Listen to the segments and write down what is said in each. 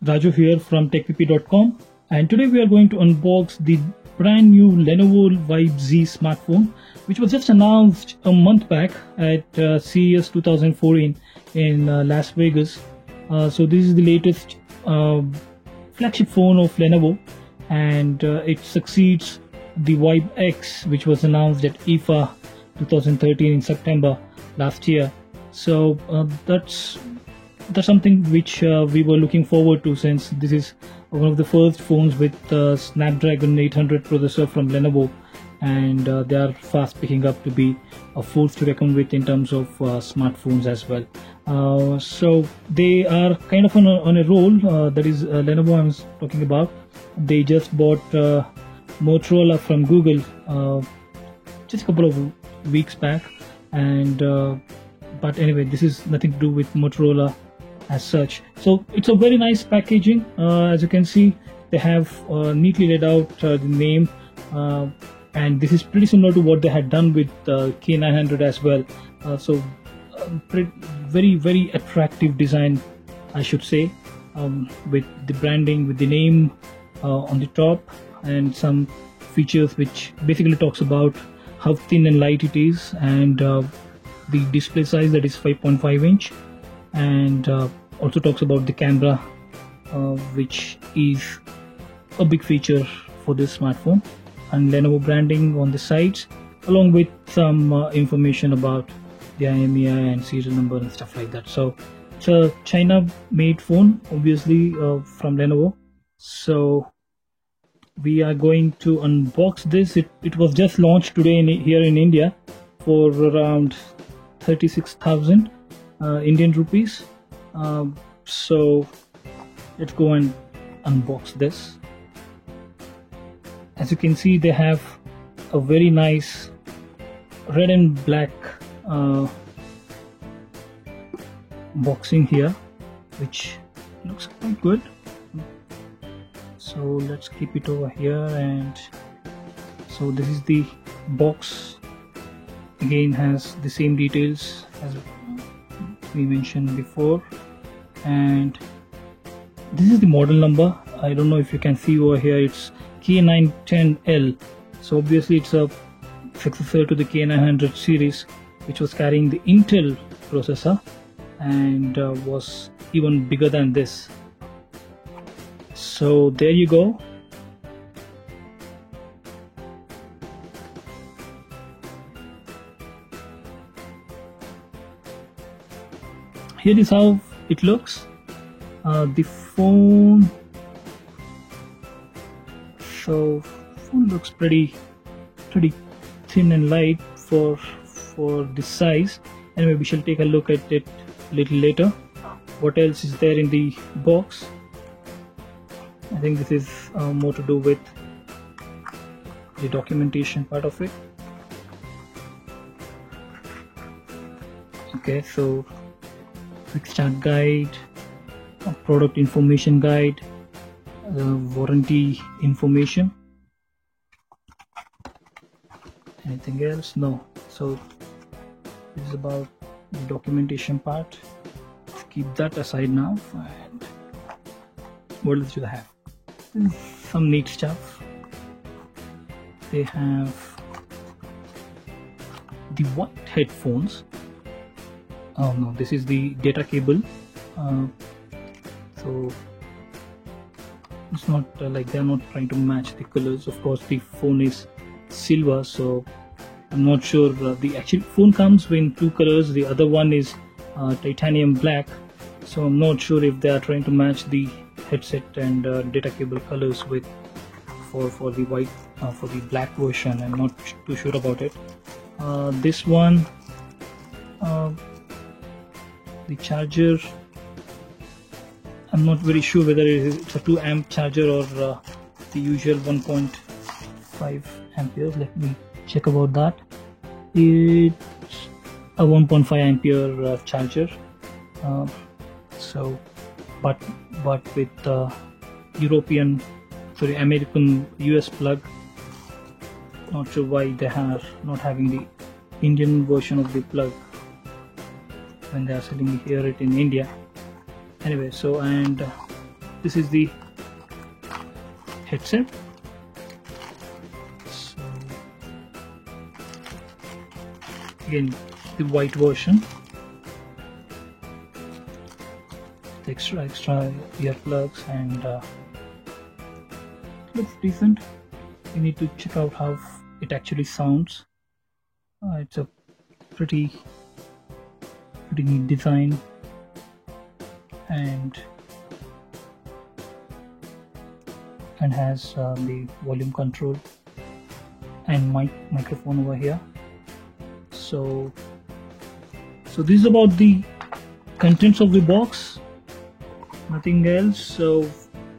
Raju here from techpp.com, and today we are going to unbox the brand new Lenovo Vibe Z smartphone, which was just announced a month back at CES 2014 in Las Vegas. So this is the latest flagship phone of Lenovo, and it succeeds the Vibe X, which was announced at IFA 2013 in September last year. So that's something which we were looking forward to, since this is one of the first phones with Snapdragon 800 processor from Lenovo, and they are fast picking up to be a force to reckon with in terms of smartphones as well. So they are kind of on a roll. That is Lenovo I was talking about. They just bought Motorola from Google just a couple of weeks back, and but anyway, this is nothing to do with Motorola as such. So it's a very nice packaging. As you can see, they have neatly laid out the name, and this is pretty similar to what they had done with K900 as well. So very attractive design, I should say, with the branding, with the name on the top, and some features which basically talks about how thin and light it is, and the display size, that is 5.5 inch, and also talks about the camera, which is a big feature for this smartphone, and Lenovo branding on the sides, along with some information about the IMEI and serial number and stuff like that. So it's a China made phone, obviously, from Lenovo. So we are going to unbox this. It was just launched today here in India for around 36,000 Indian rupees. So let's go and unbox this. As you can see, they have a very nice red and black boxing here, which looks quite good. So let's keep it over here. And so this is the box. Again, has the same details as we mentioned before, and this is the model number. I don't know if you can see over here, it's K910L. So obviously it's a successor to the K900 series, which was carrying the Intel processor and was even bigger than this. So there you go. Here is how it looks. The phone looks pretty thin and light for this size. Anyway, we shall take a look at it a little later. What else is there in the box? I think this is more to do with the documentation part of it. Okay, so quick start guide, a product information guide, warranty information. Anything else? No. So this is about the documentation part. Let's keep that aside now. And what else do they have? Some neat stuff. They have the white headphones. Oh no, this is the data cable. So it's not like they're not trying to match the colors. Of course, the phone is silver, so I'm not sure. The actual phone comes in two colors. The other one is titanium black. So I'm not sure if they are trying to match the headset and data cable colors with for the white for the black version. I'm not too sure about it. This one. The charger, I'm not very sure whether it's a 2 amp charger or the usual 1.5 amperes. Let me check about that. It's a 1.5 ampere charger. So but with American US plug. Not sure why they are not having the Indian version of the plug when they are selling it in India. Anyway, so and this is the headset. So again, the white version, the extra earplugs, and looks decent. You need to check out how it actually sounds. It's a pretty neat design, and has the volume control and microphone over here. So this is about the contents of the box, nothing else. So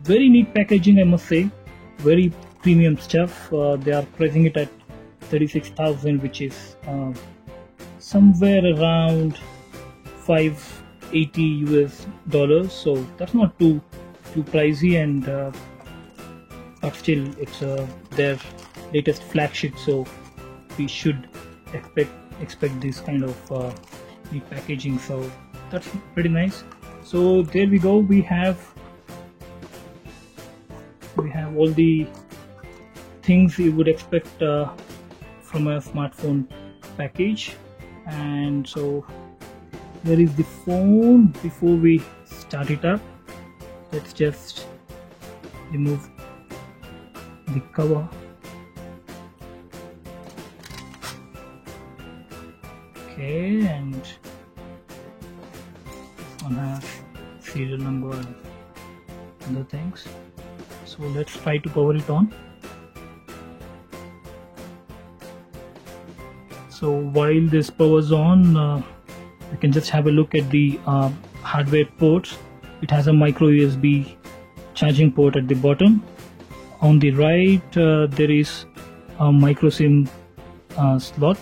very neat packaging, I must say, very premium stuff. They are pricing it at 36,000, which is somewhere around $580 US, so that's not too pricey, and but still it's their latest flagship, so we should expect this kind of neat packaging. So that's pretty nice. So there we go. We have all the things you would expect from a smartphone package. And so there is the phone. Before we start it up, let's just remove the cover. Okay, and this one has serial number and other things. So let's try to power it on. So while this powers on, you can just have a look at the hardware ports. It has a micro USB charging port at the bottom. On the right, there is a micro SIM slot.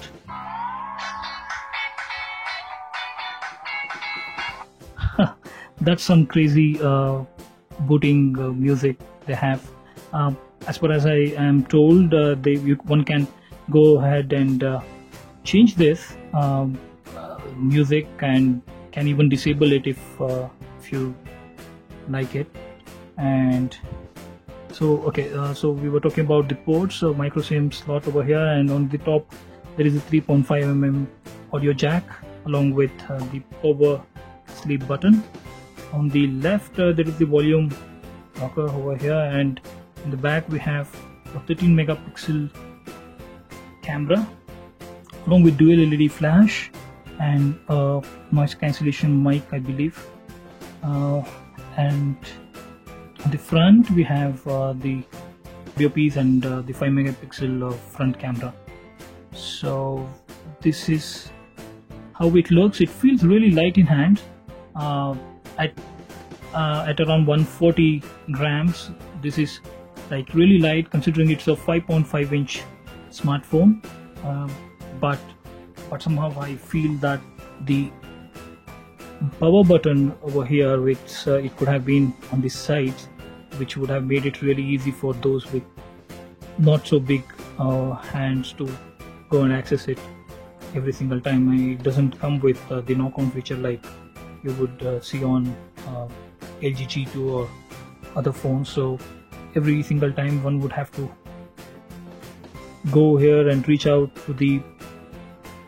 That's some crazy booting music they have. As far as I am told, one can go ahead and change this music, and can even disable it if you like it. And so okay, so we were talking about the ports. So micro SIM slot over here, and on the top there is a 3.5mm audio jack along with the power sleep button. On the left there is the volume rocker over here, and in the back we have a 13 megapixel camera along with dual LED flash and noise cancellation mic, I believe. And on the front we have the BOPs and the 5 megapixel front camera. So this is how it looks. It feels really light in hand. At around 140 grams, this is like really light considering it's a 5.5 inch smartphone. But somehow I feel that the power button over here, which it could have been on the sides, which would have made it really easy for those with not so big hands to go and access it every single time. It doesn't come with the knock-on feature like you would see on LG G2 or other phones. So every single time one would have to go here and reach out to the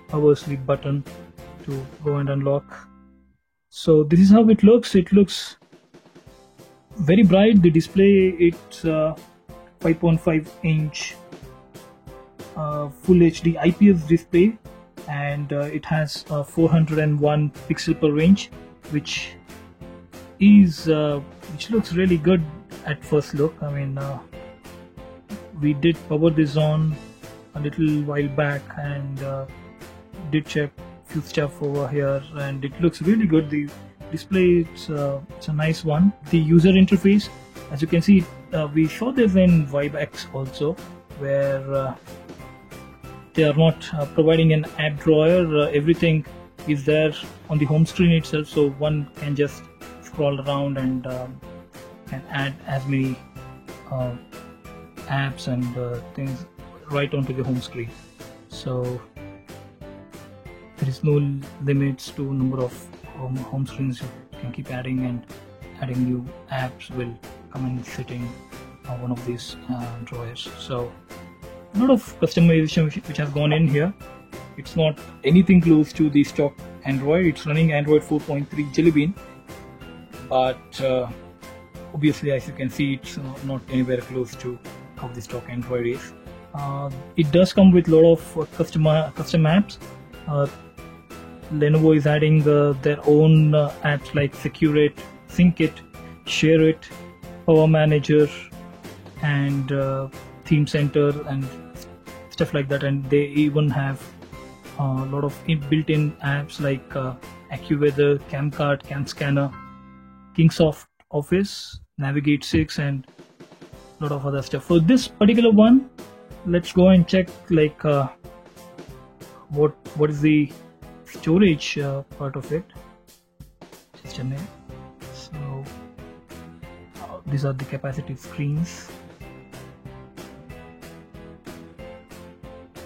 power sleep button to go and unlock. So this is how it looks. It looks very bright. The display, it's 5.5 inch full HD IPS display, and it has 401 pixel per inch, which looks really good at first look. I mean, we did power this on a little while back and did check few stuff over here, and it looks really good. The display, it's a nice one. The user interface, as you can see, we saw this in Vibe X also, where they are not providing an app drawer. Everything is there on the home screen itself, so one can just scroll around and can add as many apps and things right onto the home screen. So there is no limits to number of home screens. You can keep adding and adding new apps will come in sitting one of these drawers. So a lot of customization which has gone in here. It's not anything close to the stock Android. It's running Android 4.3 Jelly Bean, but obviously, as you can see, it's not anywhere close to how the stock Android is. It does come with a lot of custom apps. Lenovo is adding their own apps like Secure It, Sync It, Share It, Power Manager, and Theme Center and stuff like that. And they even have a lot of built-in apps like AccuWeather, CamCard, CamScanner, Kingsoft Office, Navigate 6, and a lot of other stuff. For this particular one, let's go and check like what is the storage part of it. Just a minute. So these are the capacitive screens,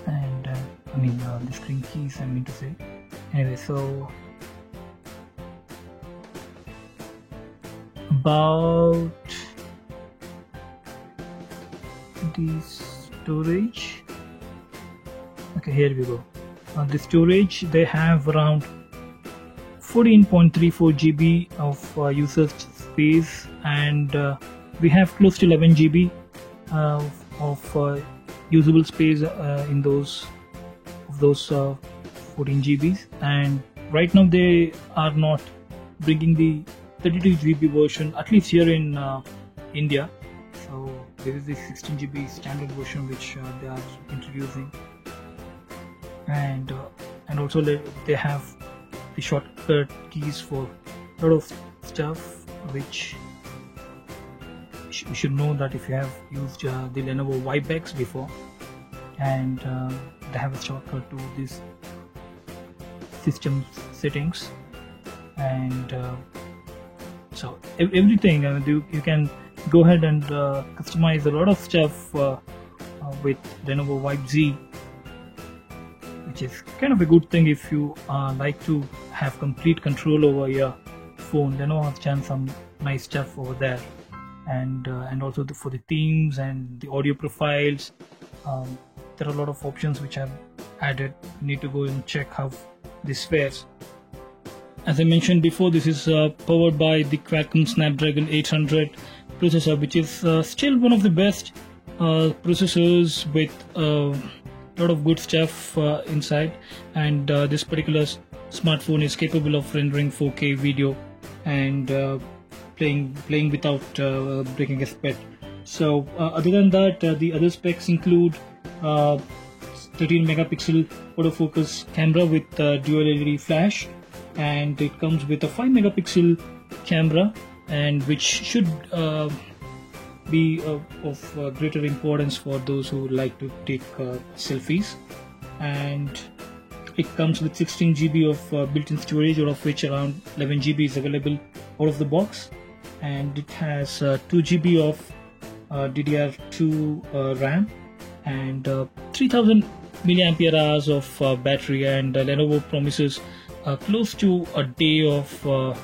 and the screen keys, I mean to say. Anyway, so about the storage. Okay, here we go. The storage, they have around 14.34 GB of user space, and we have close to 11 GB of usable space in those 14 GBs. And right now they are not bringing the 32 GB version, at least here in India. So there is the 16 GB standard version which they are introducing, and also they have the shortcut keys for a lot of stuff, which you should know that if you have used the Lenovo Vibe before, and they have a shortcut to this system settings, and so everything you can go ahead and customize a lot of stuff with Lenovo Vibe Z, which is kind of a good thing if you like to have complete control over your phone. Lenovo has done some nice stuff over there, and also for the themes and the audio profiles, there are a lot of options which I've added. You need to go and check how this fares. As I mentioned before, this is powered by the Qualcomm Snapdragon 800 processor, which is still one of the best processors with a lot of good stuff inside. And this particular smartphone is capable of rendering 4K video and playing without breaking a sweat. So other than that, the other specs include 13 megapixel autofocus camera with dual LED flash, and it comes with a 5 megapixel camera, and which should be of greater importance for those who like to take selfies. And it comes with 16 GB of built-in storage, out of which around 11 GB is available out of the box, and it has 2 GB of DDR2 RAM, and 3000 milliampere hours of battery. And Lenovo promises close to a day of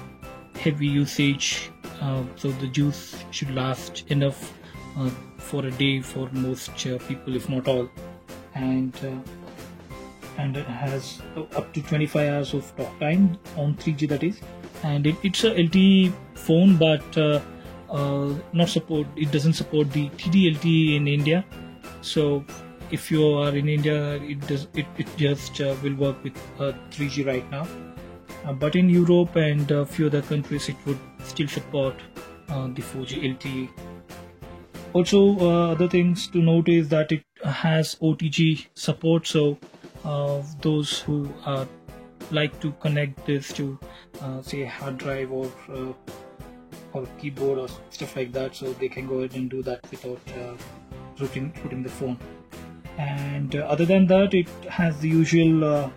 heavy usage, so the juice should last enough for a day for most people, if not all. And it has up to 25 hours of talk time on 3G, that is. And it's a LTE phone, but it doesn't support the TD-LTE in India. So if you are in India, it just will work with 3G right now. But in Europe and a few other countries, it would still support the 4G LTE. Also, other things to note is that it has OTG support, so those who like to connect this to say a hard drive or keyboard or stuff like that, so they can go ahead and do that without rooting the phone. And other than that, it has the usual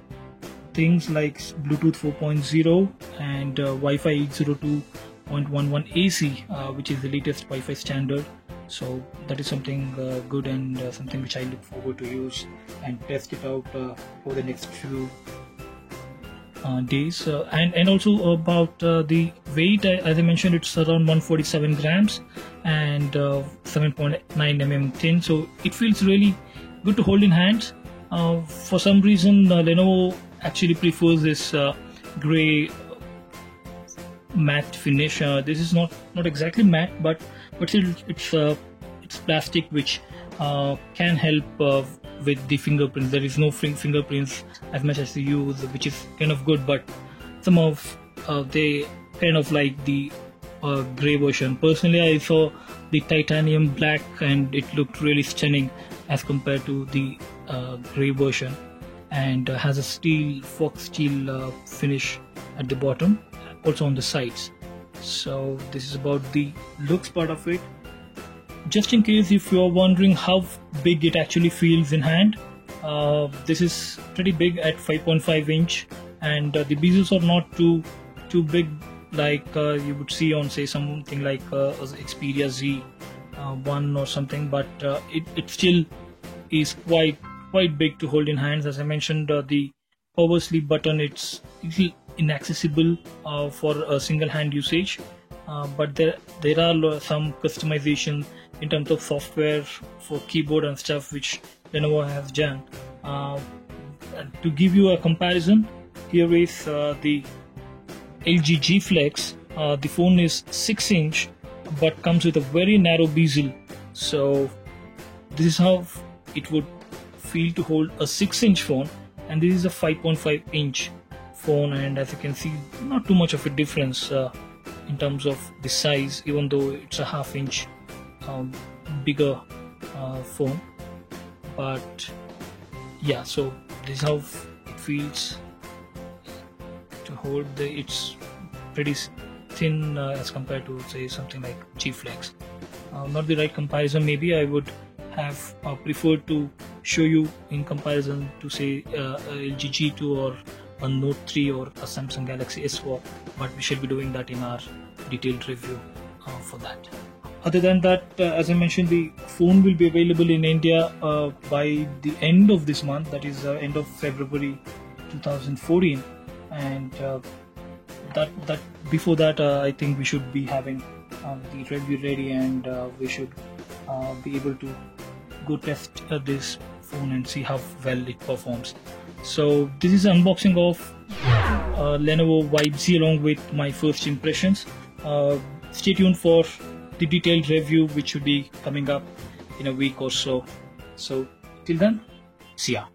things like Bluetooth 4.0 and Wi-Fi 802.11 AC, which is the latest Wi-Fi standard. So that is something good, and something which I look forward to use and test it out over the next days. And also about the weight, as I mentioned, it's around 147 grams and 7.9 mm thin, so it feels really good to hold in hands. For some reason, Lenovo actually prefers this gray matte finish. This is not exactly matte, but still it's plastic, which can help with the fingerprints. There is no fingerprints as much as they use, which is kind of good, but some of they kind of like the gray version. Personally, I saw the titanium black and it looked really stunning as compared to the gray version, and has a fox steel finish at the bottom, also on the sides. So this is about the looks part of it. Just in case if you're wondering how big it actually feels in hand, this is pretty big at 5.5 inch, and the bezels are not too big like you would see on, say, something like Xperia Z1 or something, but it still is quite big to hold in hands. As I mentioned, the power sleep button, it's inaccessible for a single hand usage, but there are some customization in terms of software for keyboard and stuff which Lenovo has done. To give you a comparison, here is the LG G Flex. The phone is 6 inch but comes with a very narrow bezel, so this is how it would feel to hold a 6 inch phone, and this is a 5.5 inch phone, and as you can see, not too much of a difference in terms of the size, even though it's a half inch bigger phone. But yeah, so this is how it feels to hold. It's pretty thin as compared to, say, something like G Flex. Not the right comparison. Maybe I would have preferred to show you in comparison to, say, LG G2 or a Note 3 or a Samsung Galaxy S4, but we shall be doing that in our detailed review for that. Other than that, as I mentioned, the phone will be available in India by the end of this month, that is end of February 2014, and that before that, I think we should be having the review ready, and we should be able to go test this phone and see how well it performs. So this is an unboxing of Lenovo Vibe Z along with my first impressions. Stay tuned for the detailed review, which should be coming up in a week or so. So till then, see ya.